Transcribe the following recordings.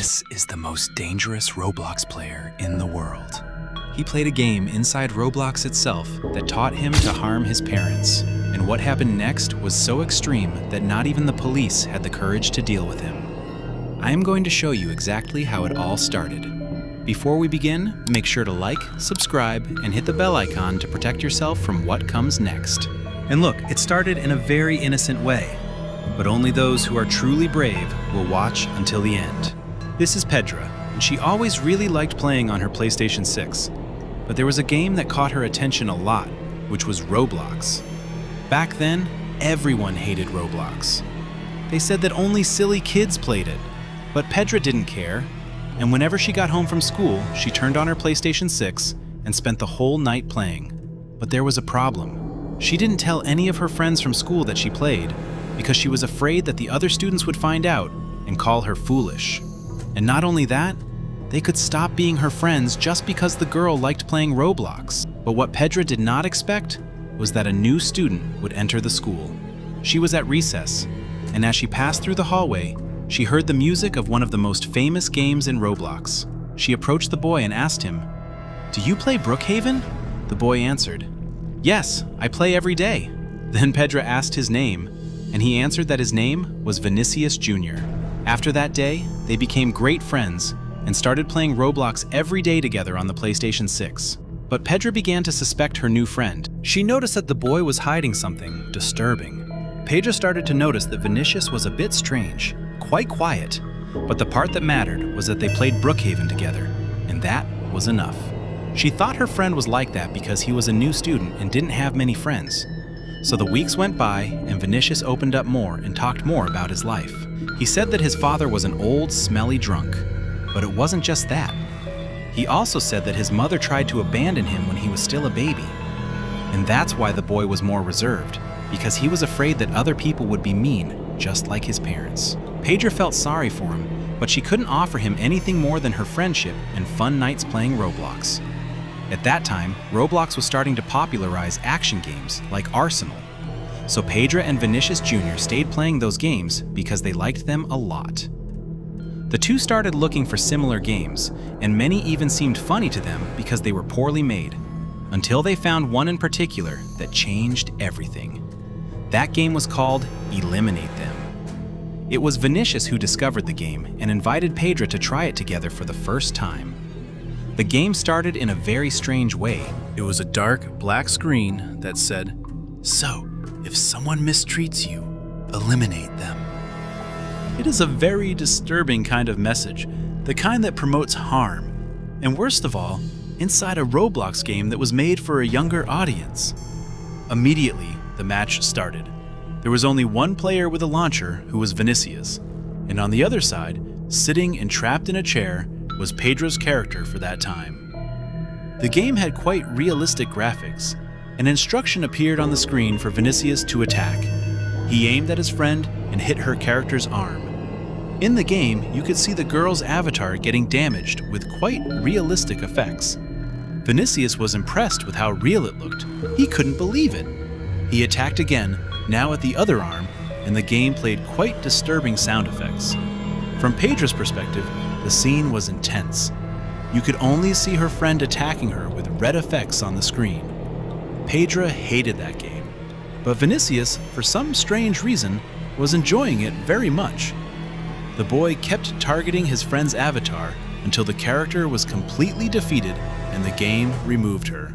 This is the most dangerous Roblox player in the world. He played a game inside Roblox itself that taught him to harm his parents. And what happened next was so extreme that not even the police had the courage to deal with him. I am going to show you exactly how it all started. Before we begin, make sure to like, subscribe, and hit the bell icon to protect yourself from what comes next. And look, it started in a very innocent way, but only those who are truly brave will watch until the end. This is Pedra, and she always really liked playing on her PlayStation 6. But there was a game that caught her attention a lot, which was Roblox. Back then, everyone hated Roblox. They said that only silly kids played it, but Pedra didn't care, and whenever she got home from school, she turned on her PlayStation 6 and spent the whole night playing. But there was a problem. She didn't tell any of her friends from school that she played, because she was afraid that the other students would find out and call her foolish. And not only that, they could stop being her friends just because the girl liked playing Roblox. But what Pedra did not expect was that a new student would enter the school. She was at recess, and as she passed through the hallway, she heard the music of one of the most famous games in Roblox. She approached the boy and asked him, "Do you play Brookhaven?" The boy answered, "Yes, I play every day." Then Pedra asked his name, and he answered that his name was Vinicius Jr. After that day, they became great friends and started playing Roblox every day together on the PlayStation 6. But Pedra began to suspect her new friend. She noticed that the boy was hiding something disturbing. Pedra started to notice that Vinicius was a bit strange, quite quiet, but the part that mattered was that they played Brookhaven together, and that was enough. She thought her friend was like that because he was a new student and didn't have many friends. So the weeks went by, and Vinicius opened up more and talked more about his life. He said that his father was an old, smelly drunk, but it wasn't just that. He also said that his mother tried to abandon him when he was still a baby. And that's why the boy was more reserved, because he was afraid that other people would be mean, just like his parents. Pedra felt sorry for him, but she couldn't offer him anything more than her friendship and fun nights playing Roblox. At that time, Roblox was starting to popularize action games like Arsenal. So Pedra and Vinicius Jr. stayed playing those games because they liked them a lot. The two started looking for similar games, and many even seemed funny to them because they were poorly made, until they found one in particular that changed everything. That game was called Eliminate Them. It was Vinicius who discovered the game and invited Pedra to try it together for the first time. The game started in a very strange way. It was a dark, black screen that said, "So, if someone mistreats you, eliminate them." It is a very disturbing kind of message, the kind that promotes harm, and worst of all, inside a Roblox game that was made for a younger audience. Immediately, the match started. There was only one player with a launcher, who was Vinicius, and on the other side, sitting and trapped in a chair, was Pedra's character for that time. The game had quite realistic graphics. An instruction appeared on the screen for Vinicius to attack. He aimed at his friend and hit her character's arm. In the game, you could see the girl's avatar getting damaged with quite realistic effects. Vinicius was impressed with how real it looked. He couldn't believe it. He attacked again, now at the other arm, and the game played quite disturbing sound effects. From Pedra's perspective, the scene was intense. You could only see her friend attacking her with red effects on the screen. Pedra hated that game, but Vinicius, for some strange reason, was enjoying it very much. The boy kept targeting his friend's avatar until the character was completely defeated and the game removed her.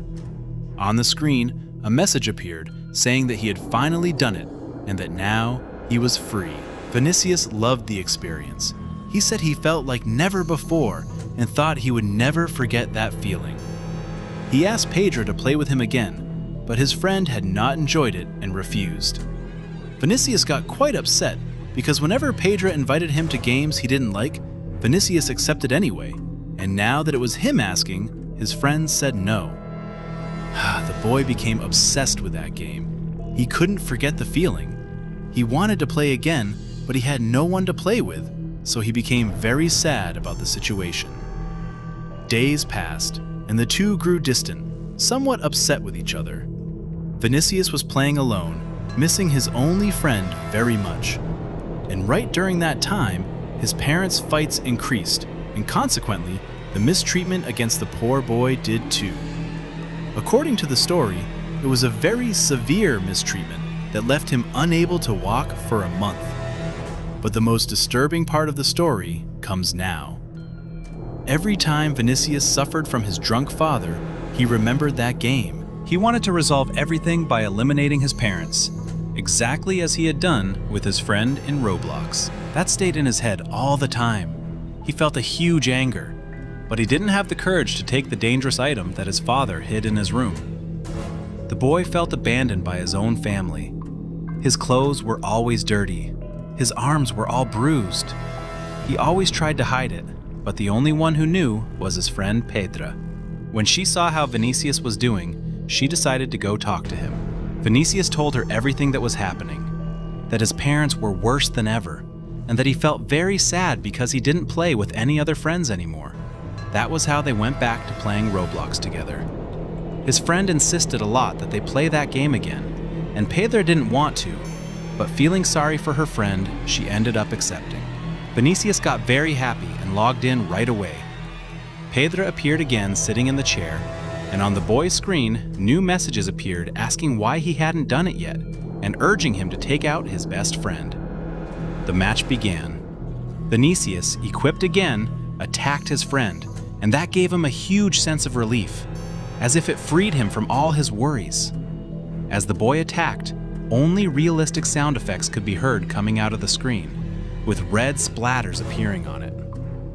On the screen, a message appeared saying that he had finally done it and that now he was free. Vinicius loved the experience. He said he felt like never before and thought he would never forget that feeling. He asked Pedra to play with him again, but his friend had not enjoyed it and refused. Vinicius got quite upset because whenever Pedra invited him to games he didn't like, Vinicius accepted anyway, and now that it was him asking, his friends said no. The boy became obsessed with that game. He couldn't forget the feeling. He wanted to play again, but he had no one to play with, so he became very sad about the situation. Days passed, and the two grew distant, somewhat upset with each other. Vinicius was playing alone, missing his only friend very much. And right during that time, his parents' fights increased, and consequently, the mistreatment against the poor boy did too. According to the story, it was a very severe mistreatment that left him unable to walk for a month. But the most disturbing part of the story comes now. Every time Vinicius suffered from his drunk father, he remembered that game. He wanted to resolve everything by eliminating his parents, exactly as he had done with his friend in Roblox. That stayed in his head all the time. He felt a huge anger, but he didn't have the courage to take the dangerous item that his father hid in his room. The boy felt abandoned by his own family. His clothes were always dirty. His arms were all bruised. He always tried to hide it, but the only one who knew was his friend Pedra. When she saw how Vinicius was doing, she decided to go talk to him. Vinicius told her everything that was happening, that his parents were worse than ever, and that he felt very sad because he didn't play with any other friends anymore. That was how they went back to playing Roblox together. His friend insisted a lot that they play that game again, and Pedra didn't want to, but feeling sorry for her friend, she ended up accepting. Vinicius got very happy and logged in right away. Pedra appeared again sitting in the chair, and on the boy's screen, new messages appeared asking why he hadn't done it yet, and urging him to take out his best friend. The match began. Vinicius, equipped again, attacked his friend, and that gave him a huge sense of relief, as if it freed him from all his worries. As the boy attacked, only realistic sound effects could be heard coming out of the screen, with red splatters appearing on it.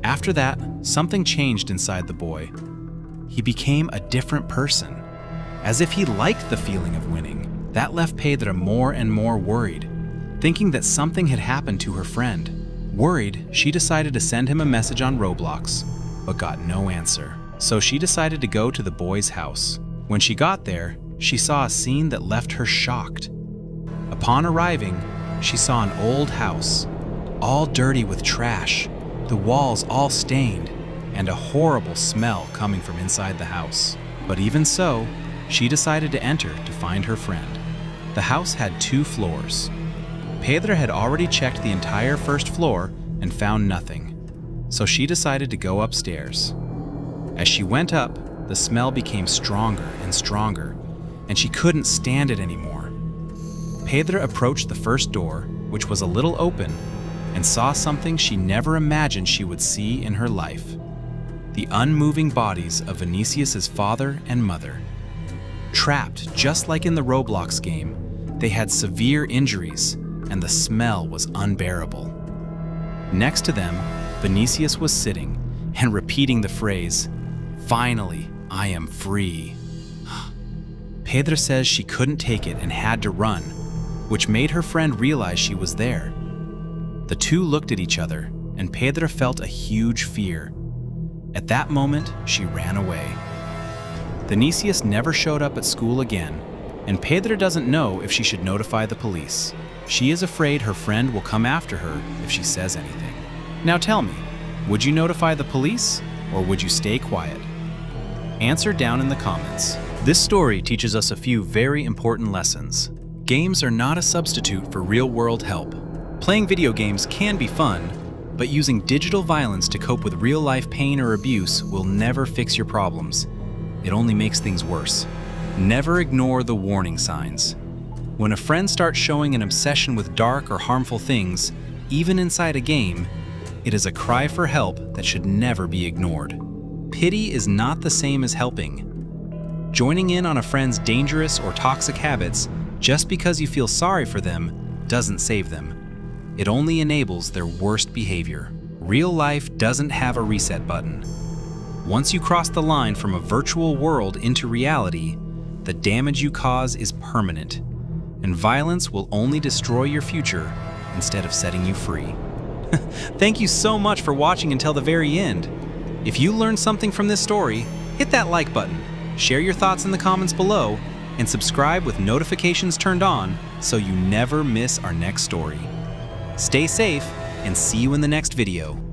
After that, something changed inside the boy. He became a different person, as if he liked the feeling of winning. That left Pedra more and more worried, thinking that something had happened to her friend. Worried, she decided to send him a message on Roblox, but got no answer. So she decided to go to the boy's house. When she got there, she saw a scene that left her shocked. Upon arriving, she saw an old house, all dirty with trash, the walls all stained, and a horrible smell coming from inside the house. But even so, she decided to enter to find her friend. The house had 2 floors. Pedra had already checked the entire first floor and found nothing, so she decided to go upstairs. As she went up, the smell became stronger and stronger, and she couldn't stand it anymore. Pedra approached the first door, which was a little open, and saw something she never imagined she would see in her life: the unmoving bodies of Vinicius's father and mother. Trapped just like in the Roblox game, they had severe injuries, and the smell was unbearable. Next to them, Vinicius was sitting and repeating the phrase, "Finally, I am free." Pedra says she couldn't take it and had to run, which made her friend realize she was there. The two looked at each other, and Pedra felt a huge fear. At that moment, she ran away. Vinicius never showed up at school again, and Pedra doesn't know if she should notify the police. She is afraid her friend will come after her if she says anything. Now tell me, would you notify the police, or would you stay quiet? Answer down in the comments. This story teaches us a few very important lessons. Games are not a substitute for real-world help. Playing video games can be fun, but using digital violence to cope with real-life pain or abuse will never fix your problems. It only makes things worse. Never ignore the warning signs. When a friend starts showing an obsession with dark or harmful things, even inside a game, it is a cry for help that should never be ignored. Pity is not the same as helping. Joining in on a friend's dangerous or toxic habits just because you feel sorry for them doesn't save them. It only enables their worst behavior. Real life doesn't have a reset button. Once you cross the line from a virtual world into reality, the damage you cause is permanent, and violence will only destroy your future instead of setting you free. Thank you so much for watching until the very end. If you learned something from this story, hit that like button, share your thoughts in the comments below, and subscribe with notifications turned on so you never miss our next story. Stay safe, and see you in the next video.